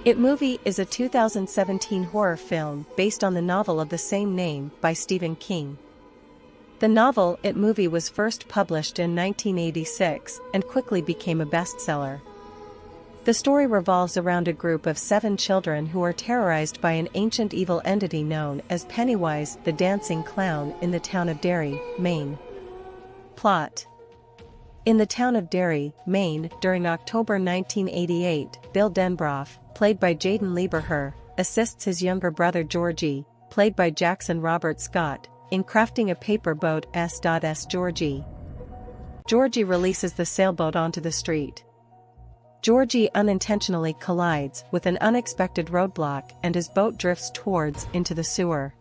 It Movie is a 2017 horror film based on the novel of the same name by Stephen King. The novel It Movie was first published in 1986 and quickly became a bestseller. The story revolves around a group of 7 children who are terrorized by an ancient evil entity known as Pennywise the Dancing Clown in the town of Derry, Maine. Plot: in the town of Derry, Maine, during October 1988, Bill Denbrough, played by Jaden Lieberher, assists his younger brother Georgie, played by Jackson Robert Scott, in crafting a paper boat S.S. Georgie releases the sailboat onto the street. Georgie unintentionally collides with an unexpected roadblock and his boat drifts into the sewer.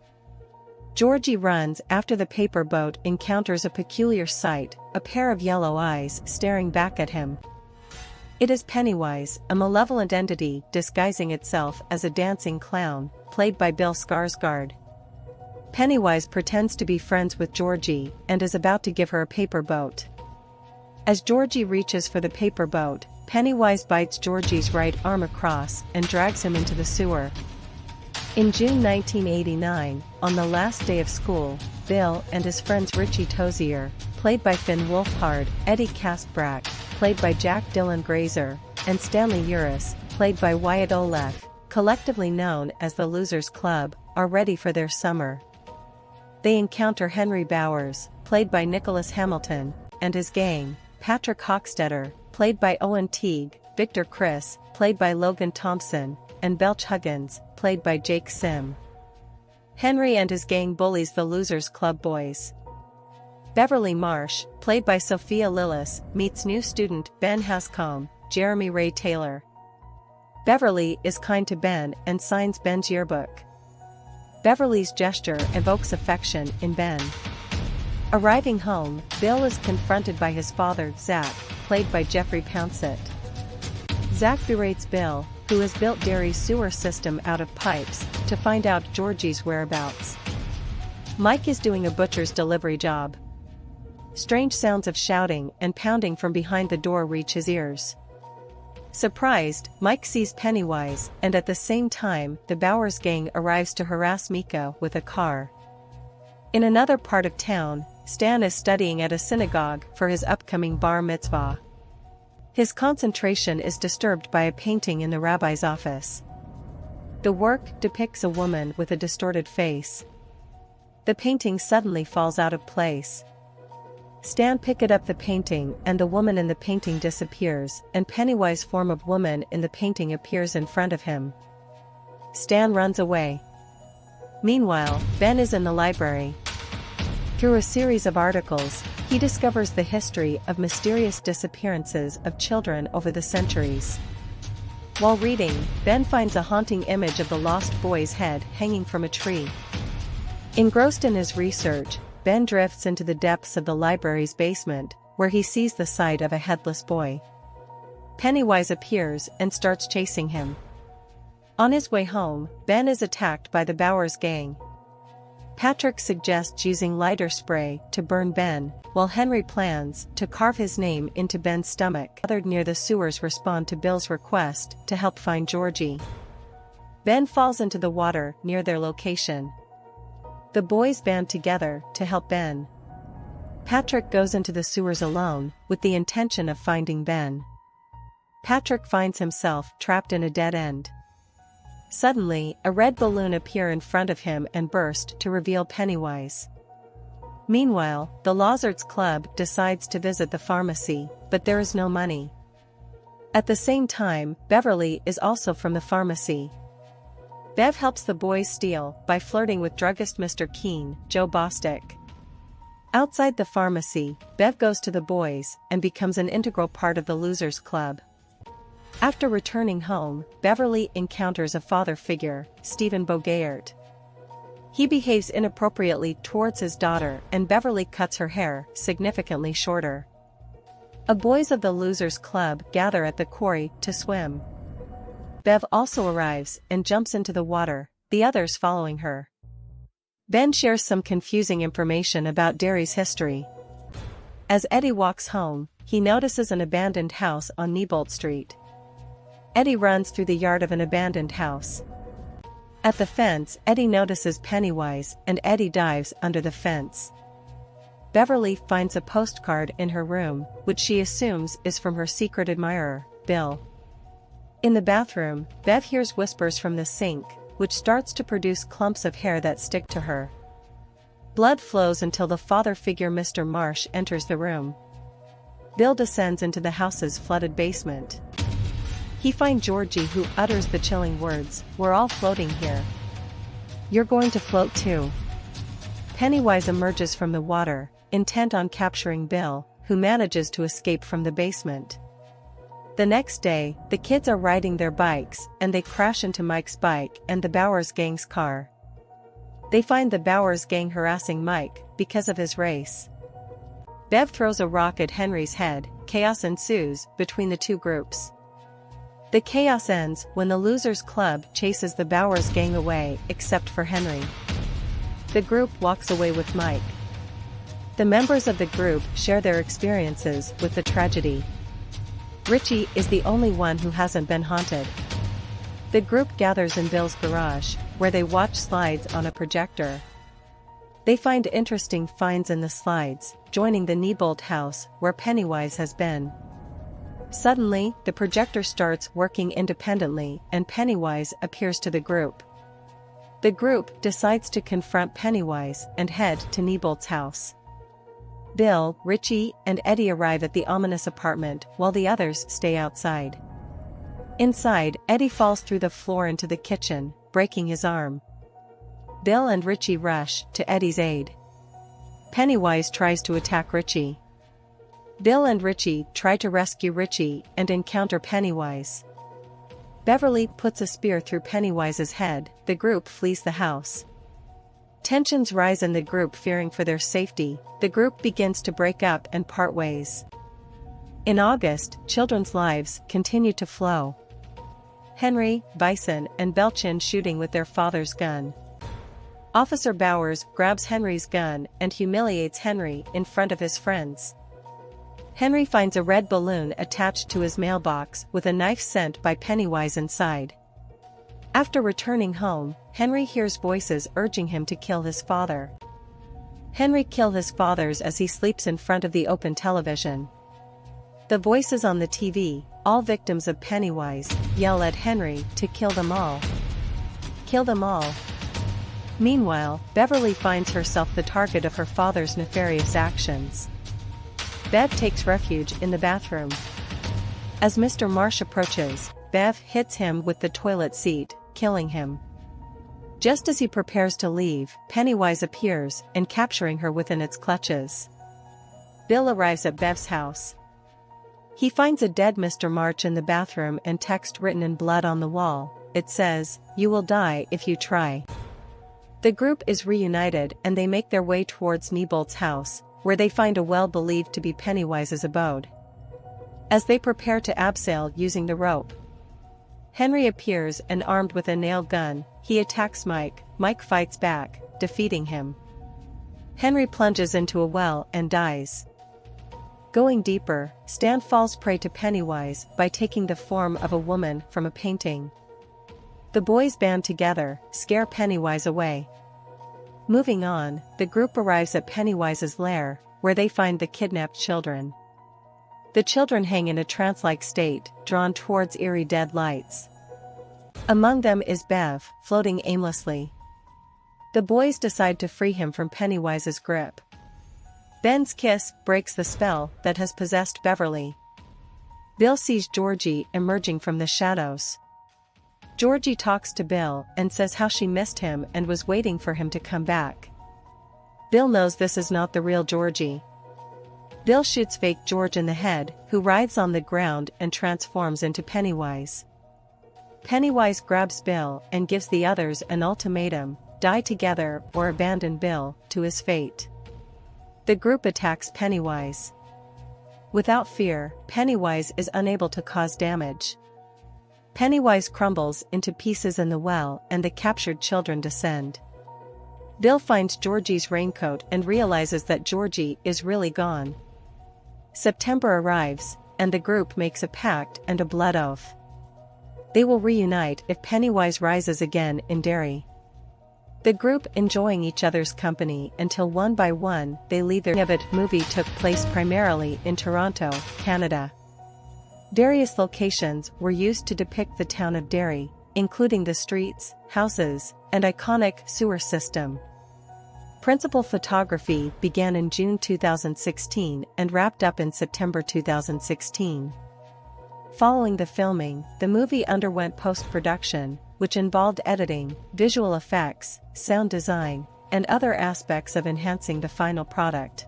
Georgie runs after the paper boat encounters a peculiar sight, a pair of yellow eyes staring back at him. It is Pennywise, a malevolent entity disguising itself as a dancing clown, played by Bill Skarsgård. Pennywise pretends to be friends with Georgie and is about to give her a paper boat. As Georgie reaches for the paper boat, Pennywise bites Georgie's right arm across and drags him into the sewer. In June 1989, on the last day of school, Bill and his friends Richie Tozier, played by Finn Wolfhard, Eddie Kaspbrak, played by Jack Dylan Grazer, and Stanley Uris, played by Wyatt Oleff, collectively known as the Losers Club, are ready for their summer. They encounter Henry Bowers, played by Nicholas Hamilton, and his gang, Patrick Hockstetter, played by Owen Teague, Victor Criss, played by Logan Thompson, and Belch Huggins, played by Jake Sim. Henry and his gang bullies the Losers Club boys. Beverly Marsh, played by Sophia Lillis, meets new student Ben Hascombe, Jeremy Ray Taylor. Beverly is kind to Ben and signs Ben's yearbook. Beverly's gesture evokes affection in Ben. Arriving home, Bill is confronted by his father, Zach, played by Jeffrey Pouncett. Zach berates Bill, who has built Derry's sewer system out of pipes, to find out Georgie's whereabouts. Mike is doing a butcher's delivery job. Strange sounds of shouting and pounding from behind the door reach his ears. Surprised, Mike sees Pennywise, and at the same time, the Bowers gang arrives to harass Mika with a car. In another part of town, Stan is studying at a synagogue for his upcoming bar mitzvah. His concentration is disturbed by a painting in the rabbi's office. The work depicts a woman with a distorted face. The painting suddenly falls out of place. Stan picks up the painting and the woman in the painting disappears, and Pennywise's form of woman in the painting appears in front of him. Stan runs away. Meanwhile, Ben is in the library. Through a series of articles, he discovers the history of mysterious disappearances of children over the centuries. While reading, Ben finds a haunting image of the lost boy's head hanging from a tree. Engrossed in his research, Ben drifts into the depths of the library's basement, where he sees the sight of a headless boy. Pennywise appears and starts chasing him. On his way home, Ben is attacked by the Bowers gang. Patrick suggests using lighter spray to burn Ben, while Henry plans to carve his name into Ben's stomach. Others near the sewers respond to Bill's request to help find Georgie. Ben falls into the water near their location. The boys band together to help Ben. Patrick goes into the sewers alone, with the intention of finding Ben. Patrick finds himself trapped in a dead end. Suddenly, a red balloon appears in front of him and bursts to reveal Pennywise. Meanwhile, the Losers Club decides to visit the pharmacy, but there is no money. At the same time, Beverly is also from the pharmacy. Bev helps the boys steal by flirting with druggist Mr. Keene, Joe Bostic. Outside the pharmacy, Bev goes to the boys and becomes an integral part of the Losers Club. After returning home, Beverly encounters a father figure, Stephen Bogaert. He behaves inappropriately towards his daughter and Beverly cuts her hair significantly shorter. Boys of the Losers Club gather at the quarry to swim. Bev also arrives and jumps into the water, the others following her. Ben shares some confusing information about Derry's history. As Eddie walks home, he notices an abandoned house on Neibolt Street. Eddie runs through the yard of an abandoned house. At the fence, Eddie notices Pennywise, and Eddie dives under the fence. Beverly finds a postcard in her room, which she assumes is from her secret admirer, Bill. In the bathroom, Bev hears whispers from the sink, which starts to produce clumps of hair that stick to her. Blood flows until the father figure Mr. Marsh enters the room. Bill descends into the house's flooded basement. He finds Georgie, who utters the chilling words, "We're all floating here. You're going to float too." Pennywise emerges from the water, intent on capturing Bill, who manages to escape from the basement. The next day, the kids are riding their bikes, and they crash into Mike's bike and the Bowers gang's car. They find the Bowers gang harassing Mike because of his race. Bev throws a rock at Henry's head. Chaos ensues between the two groups. The chaos ends when the Losers Club chases the Bowers gang away, except for Henry. The group walks away with Mike. The members of the group share their experiences with the tragedy. Richie is the only one who hasn't been haunted. The group gathers in Bill's garage, where they watch slides on a projector. They find interesting finds in the slides, joining the Neibolt house where Pennywise has been. Suddenly, the projector starts working independently and Pennywise appears to the group. The group decides to confront Pennywise and head to Neibolt's house. Bill, Richie, and Eddie arrive at the ominous apartment while the others stay outside. Inside, Eddie falls through the floor into the kitchen, breaking his arm. Bill and Richie rush to Eddie's aid. Pennywise tries to attack Richie. Bill and Richie try to rescue Richie and encounter Pennywise. Beverly puts a spear through Pennywise's head. The group flees the house. Tensions rise in the group, fearing for their safety. The group begins to break up and part ways. In August, children's lives continue to flow. Henry, Bison, and Belchin shooting with their father's gun. Officer Bowers grabs Henry's gun and humiliates Henry in front of his friends. Henry finds a red balloon attached to his mailbox with a knife sent by Pennywise inside. After returning home, Henry hears voices urging him to kill his father. Henry kills his fathers as he sleeps in front of the open television. The voices on the TV, all victims of Pennywise, yell at Henry to kill them all. Kill them all. Meanwhile, Beverly finds herself the target of her father's nefarious actions. Bev takes refuge in the bathroom. As Mr. Marsh approaches, Bev hits him with the toilet seat, killing him. Just as he prepares to leave, Pennywise appears and capturing her within its clutches. Bill arrives at Bev's house. He finds a dead Mr. March in the bathroom and text written in blood on the wall. It says, "You will die if you try." The group is reunited and they make their way towards Neibolt's house, where they find a well believed to be Pennywise's abode. As they prepare to abseil using the rope, Henry appears and armed with a nail gun, he attacks Mike. Mike fights back, defeating him. Henry plunges into a well and dies. Going deeper, Stan falls prey to Pennywise by taking the form of a woman from a painting. The boys band together, scare Pennywise away. Moving on, the group arrives at Pennywise's lair, where they find the kidnapped children. The children hang in a trance-like state, drawn towards eerie dead lights. Among them is Bev, floating aimlessly. The boys decide to free him from Pennywise's grip. Ben's kiss breaks the spell that has possessed Beverly. Bill sees Georgie emerging from the shadows. Georgie talks to Bill and says how she missed him and was waiting for him to come back. Bill knows this is not the real Georgie. Bill shoots fake George in the head, who writhes on the ground and transforms into Pennywise. Pennywise grabs Bill and gives the others an ultimatum: die together or abandon Bill to his fate. The group attacks Pennywise. Without fear, Pennywise is unable to cause damage. Pennywise crumbles into pieces in the well and the captured children descend. Bill finds Georgie's raincoat and realizes that Georgie is really gone. September arrives, and the group makes a pact and a blood oath. They will reunite if Pennywise rises again in Derry. The group enjoying each other's company until one by one they leave their Nibbit movie took place primarily in Toronto, Canada. Various locations were used to depict the town of Derry, including the streets, houses, and iconic sewer system. Principal photography began in June 2016 and wrapped up in September 2016. Following the filming, the movie underwent post-production, which involved editing, visual effects, sound design, and other aspects of enhancing the final product.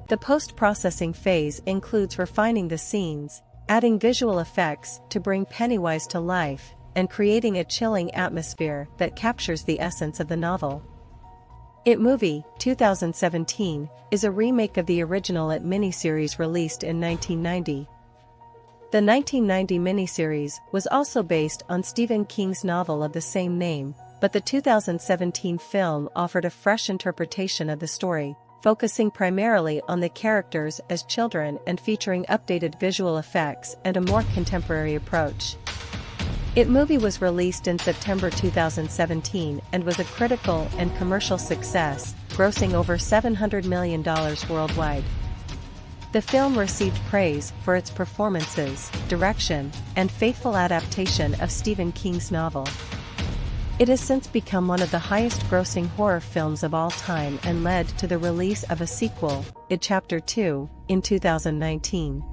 The post-processing phase includes refining the scenes, adding visual effects to bring Pennywise to life, and creating a chilling atmosphere that captures the essence of the novel. It Movie, 2017, is a remake of the original It miniseries released in 1990. The 1990 miniseries was also based on Stephen King's novel of the same name, but the 2017 film offered a fresh interpretation of the story, focusing primarily on the characters as children and featuring updated visual effects and a more contemporary approach. It Movie was released in September 2017 and was a critical and commercial success, grossing over $700 million worldwide. The film received praise for its performances, direction, and faithful adaptation of Stephen King's novel. It has since become one of the highest-grossing horror films of all time and led to the release of a sequel, It Chapter 2, in 2019.